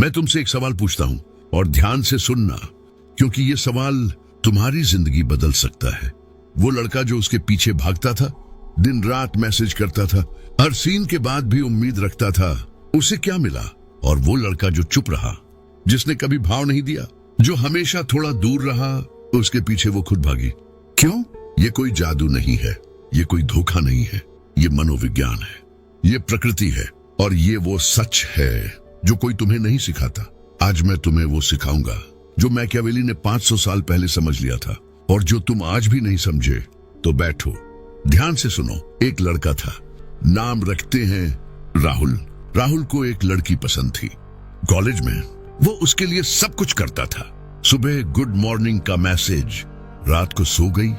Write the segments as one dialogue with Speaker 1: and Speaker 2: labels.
Speaker 1: मैं तुमसे एक सवाल पूछता हूं और ध्यान से सुनना, क्योंकि ये सवाल तुम्हारी जिंदगी बदल सकता है। वो लड़का जो उसके पीछे भागता था, दिन रात मैसेज करता था, हर सीन के बाद भी उम्मीद रखता था, उसे क्या मिला? और वो लड़का जो चुप रहा, जिसने कभी भाव नहीं दिया, जो हमेशा थोड़ा दूर रहा, उसके पीछे वो खुद भागी। क्यों? ये कोई जादू नहीं है, ये कोई धोखा नहीं है, ये मनोविज्ञान है, ये प्रकृति है, और ये वो सच है जो कोई तुम्हें नहीं सिखाता। आज मैं तुम्हें वो सिखाऊंगा जो मैकियावेली ने 500 साल पहले समझ लिया था, और जो तुम आज भी नहीं समझे। तो बैठो, ध्यान से सुनो। एक लड़का था, नाम रखते हैं राहुल। राहुल को एक लड़की पसंद थी। कॉलेज में वो उसके लिए सब कुछ करता था। सुबह गुड मॉर्निंग का मैसेज, रात को सो गई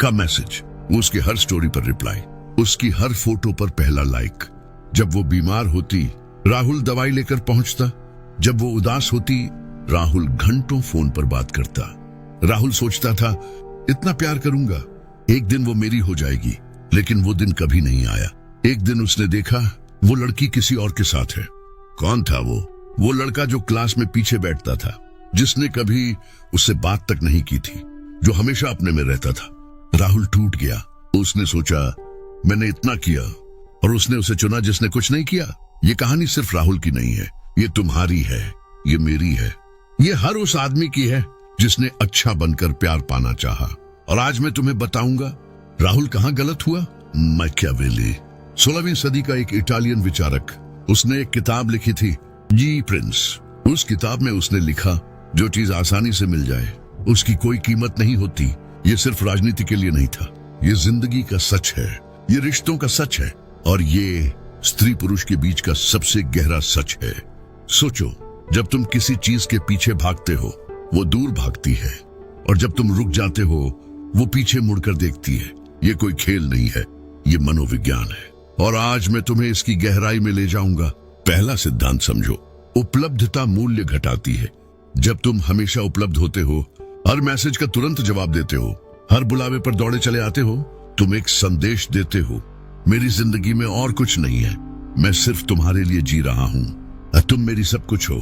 Speaker 1: का मैसेज, उसकी हर स्टोरी पर रिप्लाई, उसकी हर फोटो पर पहला लाइक। जब वो बीमार होती, राहुल दवाई लेकर पहुंचता। जब वो उदास होती, राहुल घंटों फोन पर बात करता। राहुल सोचता था, इतना प्यार करूंगा, एक दिन वो मेरी हो जाएगी। लेकिन वो दिन कभी नहीं आया। एक दिन उसने देखा वो लड़की किसी और के साथ है। कौन था वो? वो लड़का जो क्लास में पीछे बैठता था, जिसने कभी उससे बात तक नहीं की थी, जो हमेशा अपने में रहता था। राहुल टूट गया। उसने सोचा, मैंने इतना किया और उसने उसे चुना जिसने कुछ नहीं किया। ये कहानी सिर्फ राहुल की नहीं है, ये तुम्हारी है, ये मेरी है, ये हर उस आदमी की है जिसने अच्छा बनकर प्यार पाना चाहा। और आज मैं तुम्हें बताऊंगा राहुल कहां गलत हुआ। मैकियावेली 16वीं सदी का एक इटालियन विचारक, उसने एक किताब लिखी थी, जी प्रिंस। उस किताब में उसने लिखा, जो चीज आसानी से मिल जाए उसकी कोई कीमत नहीं होती। ये सिर्फ राजनीति के लिए नहीं था, ये जिंदगी का सच है, ये रिश्तों का सच है, और ये स्त्री पुरुष के बीच का सबसे गहरा सच है। सोचो, जब तुम किसी चीज के पीछे भागते हो, वो दूर भागती है, और जब तुम रुक जाते हो, वो पीछे मुड़कर देखती है। ये कोई खेल नहीं है, ये मनोविज्ञान है, और आज मैं तुम्हें इसकी गहराई में ले जाऊंगा। पहला सिद्धांत समझो, उपलब्धता मूल्य घटाती है। जब तुम हमेशा उपलब्ध होते हो, हर मैसेज का तुरंत जवाब देते हो, हर बुलावे पर दौड़े चले आते हो, तुम एक संदेश देते हो, मेरी जिंदगी में और कुछ नहीं है, मैं सिर्फ तुम्हारे लिए जी रहा हूं, तुम मेरी सब कुछ हो।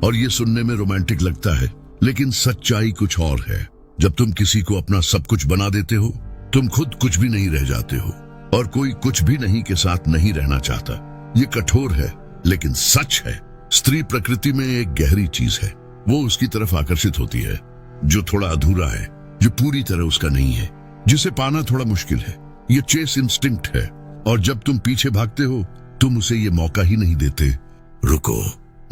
Speaker 1: और ये सुनने में रोमांटिक लगता है, लेकिन सच्चाई कुछ और है। जब तुम किसी को अपना सब कुछ बना देते हो, तुम खुद कुछ भी नहीं रह जाते हो, और कोई कुछ भी नहीं के साथ नहीं रहना चाहता। ये कठोर है, लेकिन सच है। स्त्री प्रकृति में एक गहरी चीज है, वो उसकी तरफ आकर्षित होती है जो थोड़ा अधूरा है, जो पूरी तरह उसका नहीं है, जिसे पाना थोड़ा मुश्किल है। ये चेस इंस्टिंक्ट है, और जब तुम पीछे भागते हो, तुम उसे ये मौका ही नहीं देते। रुको,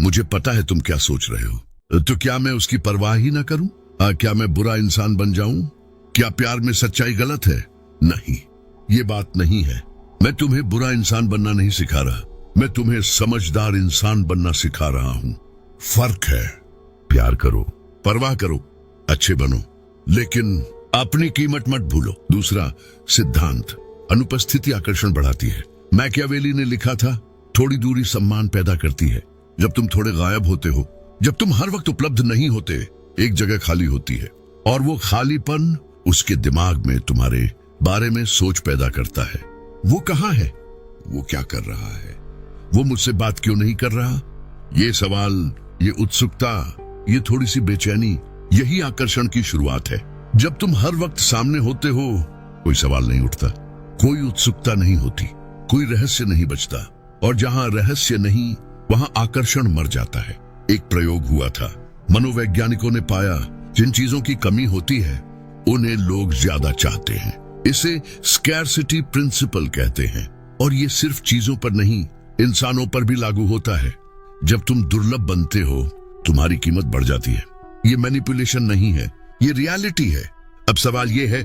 Speaker 1: मुझे पता है तुम क्या सोच रहे हो, तो क्या मैं उसकी परवाह ही ना करूं? क्या मैं बुरा इंसान बन जाऊं? क्या प्यार में सच्चाई गलत है? नहीं, ये बात नहीं है। मैं तुम्हें बुरा इंसान बनना नहीं सिखा रहा, मैं तुम्हें समझदार इंसान बनना सिखा रहा हूं। फर्क है, प्यार करो, परवाह करो, अच्छे बनो, लेकिन अपनी कीमत मत भूलो। दूसरा सिद्धांत, अनुपस्थिति आकर्षण बढ़ाती है। मैकियावेली ने लिखा था, थोड़ी दूरी सम्मान पैदा करती है। जब तुम थोड़े गायब होते हो, जब तुम हर वक्त उपलब्ध नहीं होते, एक जगह खाली होती है, और वो खालीपन उसके दिमाग में तुम्हारे बारे में सोच पैदा करता है। वो कहाँ है? वो क्या कर रहा है? वो मुझसे बात क्यों नहीं कर रहा? ये सवाल, ये उत्सुकता, ये थोड़ी सी बेचैनी, यही आकर्षण की शुरुआत है। जब तुम हर वक्त सामने होते हो, कोई सवाल नहीं उठता, कोई उत्सुकता नहीं होती, कोई रहस्य नहीं बचता, और जहां रहस्य नहीं, वहां आकर्षण मर जाता है। एक प्रयोग हुआ था, मनोवैज्ञानिकों ने पाया, जिन चीजों की कमी होती है उन्हें लोग ज्यादा चाहते हैं। इसे स्कैरसिटी प्रिंसिपल कहते हैं, और ये सिर्फ चीजों पर नहीं, इंसानों पर भी लागू होता है। जब तुम दुर्लभ बनते हो, तुम्हारी कीमत बढ़ जाती है। ये मैनिपुलेशन नहीं है, ये रियलिटी है। अब सवाल ये है,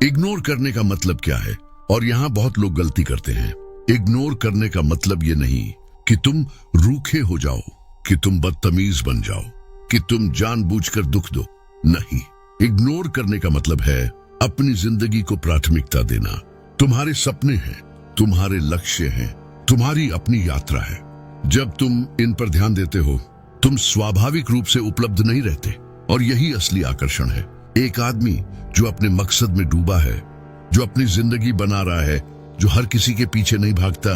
Speaker 1: इग्नोर करने का मतलब क्या है? और यहां बहुत लोग गलती करते हैं। इग्नोर करने का मतलब ये नहीं कि तुम रूखे हो जाओ, कि तुम बदतमीज बन जाओ, कि तुम जानबूझकर दुख दो। नहीं, इग्नोर करने का मतलब है अपनी जिंदगी को प्राथमिकता देना। तुम्हारे सपने हैं, तुम्हारे लक्ष्य हैं, तुम्हारी अपनी यात्रा है। जब तुम इन पर ध्यान देते हो, तुम स्वाभाविक रूप से उपलब्ध नहीं रहते, और यही असली आकर्षण है। एक आदमी जो अपने मकसद में डूबा है, जो अपनी जिंदगी बना रहा है, जो हर किसी के पीछे नहीं भागता,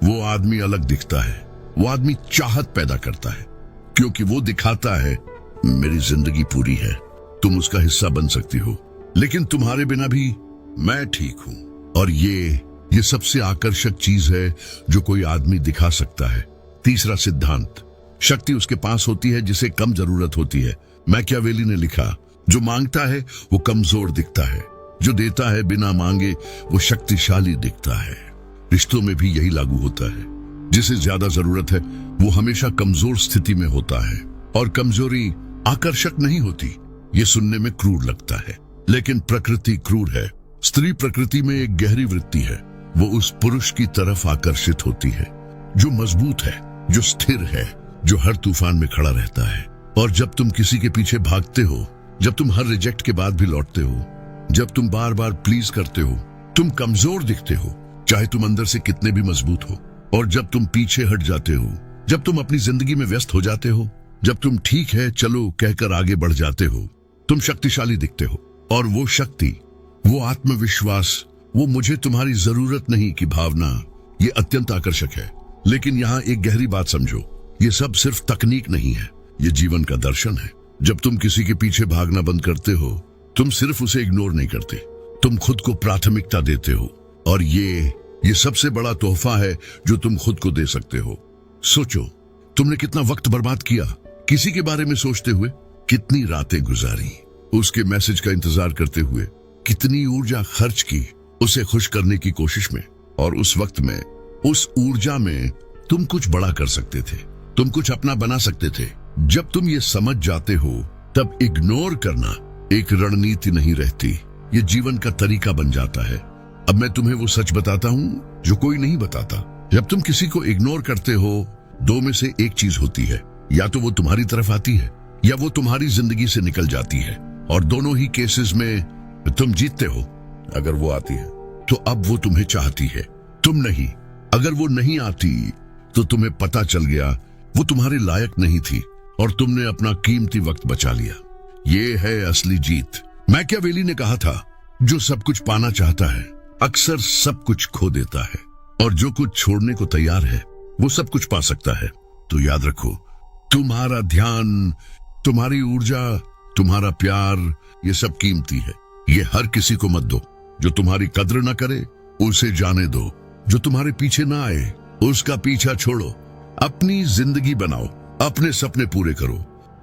Speaker 1: वो आदमी अलग दिखता है। वो आदमी चाहत पैदा करता है, क्योंकि वो दिखाता है मेरी जिंदगी पूरी है, तुम उसका हिस्सा बन सकती हो, लेकिन तुम्हारे बिना भी मैं ठीक हूं। और ये सबसे आकर्षक चीज है जो कोई आदमी दिखा सकता है। तीसरा सिद्धांत, शक्ति उसके पास होती है जिसे कम जरूरत होती है। मैकियावेली ने लिखा, जो मांगता है वो कमजोर दिखता है, जो देता है बिना मांगे वो शक्तिशाली दिखता है। रिश्तों में भी यही लागू होता है, जिसे ज्यादा जरूरत है वो हमेशा कमजोर स्थिति में होता है। और कमजोरी आकर्षक नहीं होती, ये सुनने में क्रूर लगता है, लेकिन प्रकृति क्रूर है। स्त्री प्रकृति में एक गहरी वृत्ति है, वो उस पुरुष की तरफ आकर्षित होती है जो मजबूत है, जो स्थिर है, जो हर तूफान में खड़ा रहता है। और जब तुम किसी के पीछे भागते हो, जब तुम हर रिजेक्ट के बाद भी लौटते हो, जब तुम बार बार प्लीज करते हो, तुम कमजोर दिखते हो, चाहे तुम अंदर से कितने भी मजबूत हो। और जब तुम पीछे हट जाते हो, जब तुम अपनी जिंदगी में व्यस्त हो जाते हो, जब तुम ठीक है चलो कहकर आगे बढ़ जाते हो, तुम शक्तिशाली दिखते हो। और वो शक्ति, वो आत्मविश्वास, वो मुझे तुम्हारी जरूरत नहीं की भावना, ये अत्यंत आकर्षक है। लेकिन यहाँ एक गहरी बात समझो, ये सब सिर्फ तकनीक नहीं है, ये जीवन का दर्शन है। जब तुम किसी के पीछे भागना बंद करते हो, तुम सिर्फ उसे इग्नोर नहीं करते, तुम खुद को प्राथमिकता देते हो। और ये सबसे बड़ा तोहफा है जो तुम खुद को दे सकते हो। सोचो, तुमने कितना वक्त बर्बाद किया किसी के बारे में सोचते हुए, कितनी रातें गुजारी उसके मैसेज का इंतजार करते हुए, कितनी ऊर्जा खर्च की उसे खुश करने की कोशिश में। और उस वक्त में, उस ऊर्जा में तुम कुछ बड़ा कर सकते थे, तुम कुछ अपना बना सकते थे। जब तुम ये समझ जाते हो, तब इग्नोर करना एक रणनीति नहीं रहती, ये जीवन का तरीका बन जाता है। अब मैं तुम्हें वो सच बताता हूँ जो कोई नहीं बताता। जब तुम किसी को इग्नोर करते हो, दो में से एक चीज होती है, या तो वो तुम्हारी तरफ आती है या वो तुम्हारी जिंदगी से निकल जाती है। और दोनों ही केसेस में तुम जीतते हो। अगर वो आती है तो अब वो तुम्हें चाहती है, तुम नहीं। अगर वो नहीं आती तो तुम्हें पता चल गया वो तुम्हारे लायक नहीं थी और तुमने अपना कीमती वक्त बचा लिया। ये है असली जीत। मैकियावेली ने कहा था, जो सब कुछ पाना चाहता है अक्सर सब कुछ खो देता है, और जो कुछ छोड़ने को तैयार है वो सब कुछ पा सकता है। तो याद रखो, तुम्हारा ध्यान, तुम्हारी ऊर्जा, तुम्हारा प्यार, ये सब कीमती है। ये हर किसी को मत दो। जो तुम्हारी कद्र ना करे उसे जाने दो, जो तुम्हारे पीछे ना आए उसका पीछा छोड़ो। अपनी जिंदगी बनाओ, अपने सपने पूरे करो,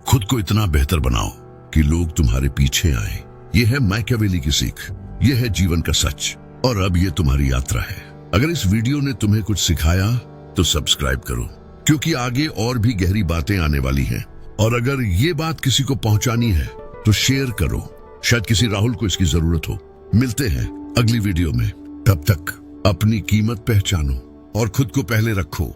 Speaker 1: खुद को इतना बेहतर बनाओ कि लोग तुम्हारे पीछे आए। ये है मैकियावेली की सीख, ये है जीवन का सच। और अब ये तुम्हारी यात्रा है। अगर इस वीडियो ने तुम्हें कुछ सिखाया तो सब्सक्राइब करो, क्योंकि आगे और भी गहरी बातें आने वाली हैं। और अगर ये बात किसी को पहुंचानी है तो शेयर करो, शायद किसी राहुल को इसकी जरूरत हो। मिलते हैं अगली वीडियो में, तब तक अपनी कीमत पहचानो और खुद को पहले रखो।